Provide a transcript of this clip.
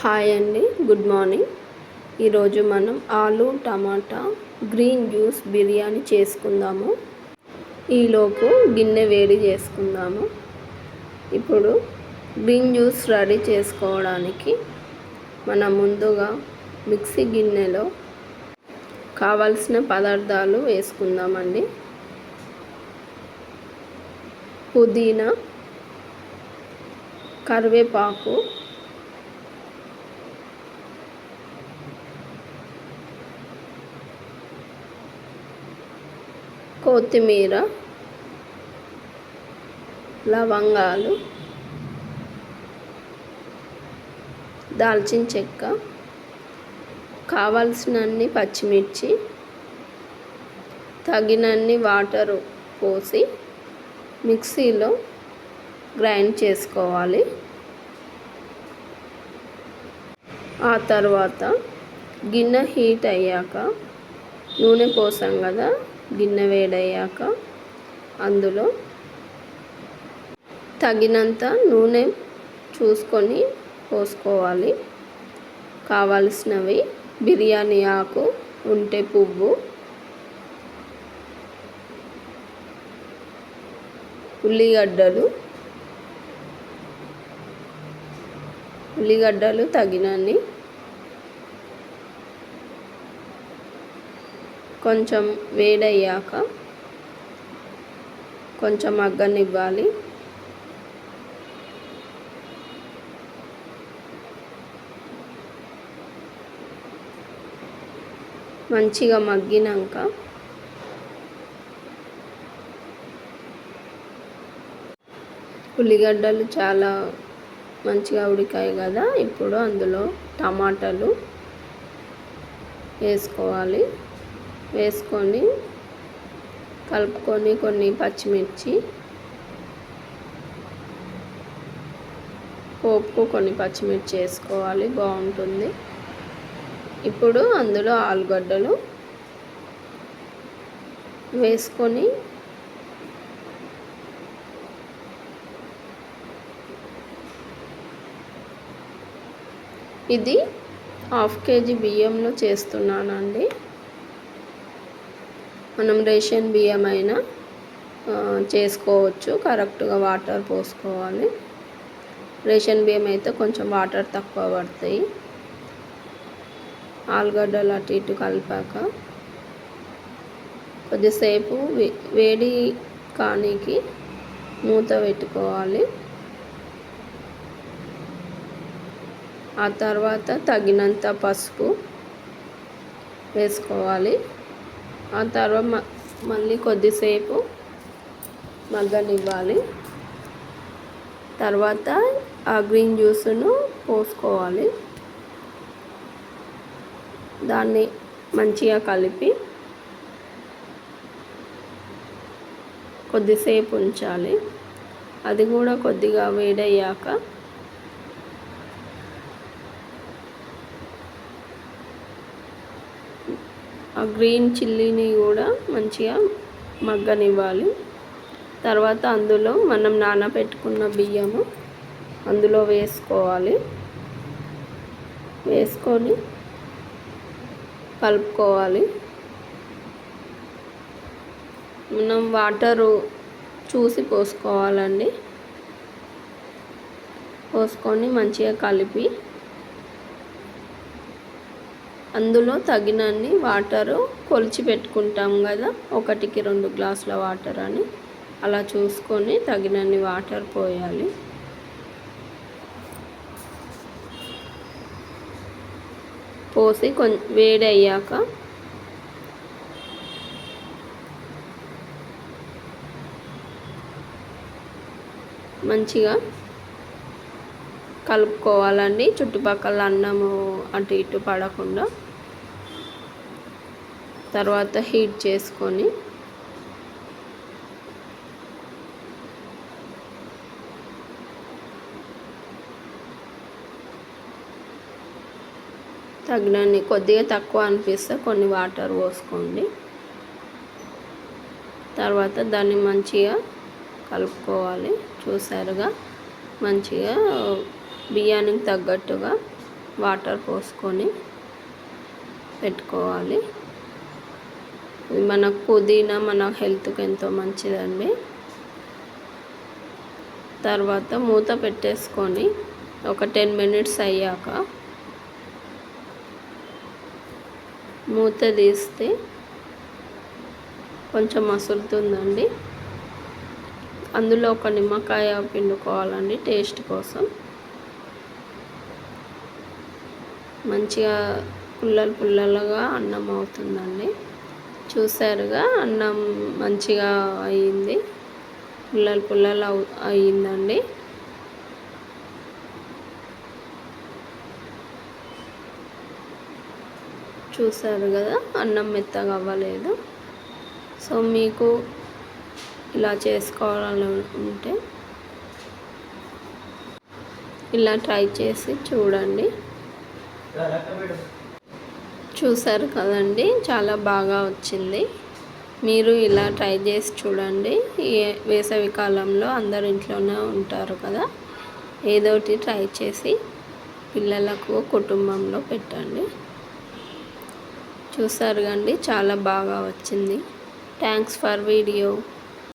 Hi అండి, good morning. ఈరోజు మనం ఆలు టమాటా గ్రీన్ జ్యూస్ బిర్యానీ చేసుకుందాము. ఈలోపు గిన్నె వేడి చేసుకుందాము. ఇప్పుడు గ్రీన్ జ్యూస్ రెడీ చేసుకోవడానికి మనం ముందుగా మిక్సీ గిన్నెలో కావలసిన పదార్థాలు వేసుకుందామండి. పుదీనా, కరివేపాకు, కొత్తిమీర, లవంగాలు, దాల్చిన చెక్క, కావలసినన్ని పచ్చిమిర్చి, తగినన్ని వాటరు పోసి మిక్సీలో గ్రైండ్ చేసుకోవాలి. ఆ తర్వాత గిన్నె హీట్ అయ్యాక నూనె పోసాం కదా, గిన్నె వేడయ్యాక అందులో తగినంత నూనె చూసుకొని పోసుకోవాలి. కావలసినవి బిర్యానీ ఆకు ఉంటే పువ్వు, ఉల్లిగడ్డలు తగినన్ని, కొంచెం వేడయ్యాక కొంచెం మగ్గనివ్వాలి. మంచిగా మగ్గినాక ఉల్లిగడ్డలు చాలా మంచిగా ఉడికాయి కదా, ఇప్పుడు అందులో టమాటాలు వేసుకోవాలి. వేసుకొని కలుపుకొని కొన్ని పచ్చిమిర్చి, పోపుకు కొన్ని పచ్చిమిర్చి వేసుకోవాలి, బాగుంటుంది. ఇప్పుడు అందులో ఆలుగడ్డలు వేసుకొని ఇది 1/2 kg బియ్యంలో చేస్తున్నానండి. మనం రేషన్ బియ్యం అయినా చేసుకోవచ్చు. కరెక్ట్గా వాటర్ పోసుకోవాలి. రేషన్ బియ్యం అయితే కొంచెం వాటర్ తక్కువ పడతాయి. ఆలుగడ్డలు అటు ఇటు కలిపాక కొద్దిసేపు వేడి కానీకి మూత పెట్టుకోవాలి. ఆ తర్వాత తగినంత పసుపు వేసుకోవాలి. ఆ తర్వాత మళ్ళీ కొద్దిసేపు మగ్గనివ్వాలి. తర్వాత ఆ గ్రీన్ జ్యూస్ను పోసుకోవాలి. దాన్ని మంచిగా కలిపి కొద్దిసేపు ఉంచాలి. అది కూడా కొద్దిగా వేడయ్యాక ఆ గ్రీన్ చిల్లీని కూడా మంచిగా మగ్గనివ్వాలి. తర్వాత అందులో మనం నానబెట్టుకున్న బియ్యము అందులో వేసుకోవాలి. వేసుకొని కలుపుకోవాలి. మనం వాటరు చూసి పోసుకోవాలండి. పోసుకొని మంచిగా కలిపి అందులో తగినన్ని వాటరు కొలిచి పెట్టుకుంటాం కదా, 1కి 2 గ్లాసుల వాటర్ అని, అలా చూసుకొని తగినన్ని వాటర్ పోయాలి. పోసి వేడి అయ్యాక మంచిగా కలుపుకోవాలండి. చుట్టుపక్కల అన్నము అటు ఇటు పడకుండా. తర్వాత హీట్ చేసుకొని తగినన్ని, కొద్దిగా తక్కువ అనిపిస్తే కొన్ని వాటర్ పోసుకోండి. తర్వాత దాన్ని మంచిగా కలుపుకోవాలి. చూసారుగా, మంచిగా బియ్యానికి తగ్గట్టుగా వాటర్ పోసుకొని పెట్టుకోవాలి. ఇది మన పుదీనా మన హెల్త్కి ఎంతో మంచిదండి. తర్వాత మూత పెట్టేసుకొని ఒక 10 మినిట్స్ అయ్యాక మూత తీస్తే కొంచెం మసులుతుందండి. అందులో ఒక నిమ్మకాయ పిండుకోవాలండి టేస్ట్ కోసం. మంచిగా పుల్లలుగా అన్నం అవుతుందండి. చూసారుగా అన్నం మంచిగా అయ్యింది, పుల్లలు అయ్యిందండి. చూసారు కదా, అన్నం మెత్తగా అవ్వలేదు. సో మీకు ఇలా చేసుకోవాలనుకుంటే ఇలా ట్రై చేసి చూడండి. చూసారు కదండి, చాలా బాగా వచ్చింది. మీరు ఇలా ట్రై చేసి చూడండి. వేసవి కాలంలో అందరు ఇంట్లోనే ఉంటారు కదా, ఏదోటి ట్రై చేసి పిల్లలకు కుటుంబంలో పెట్టండి. చూసారు కండి, చాలా బాగా వచ్చింది. Thanks for video.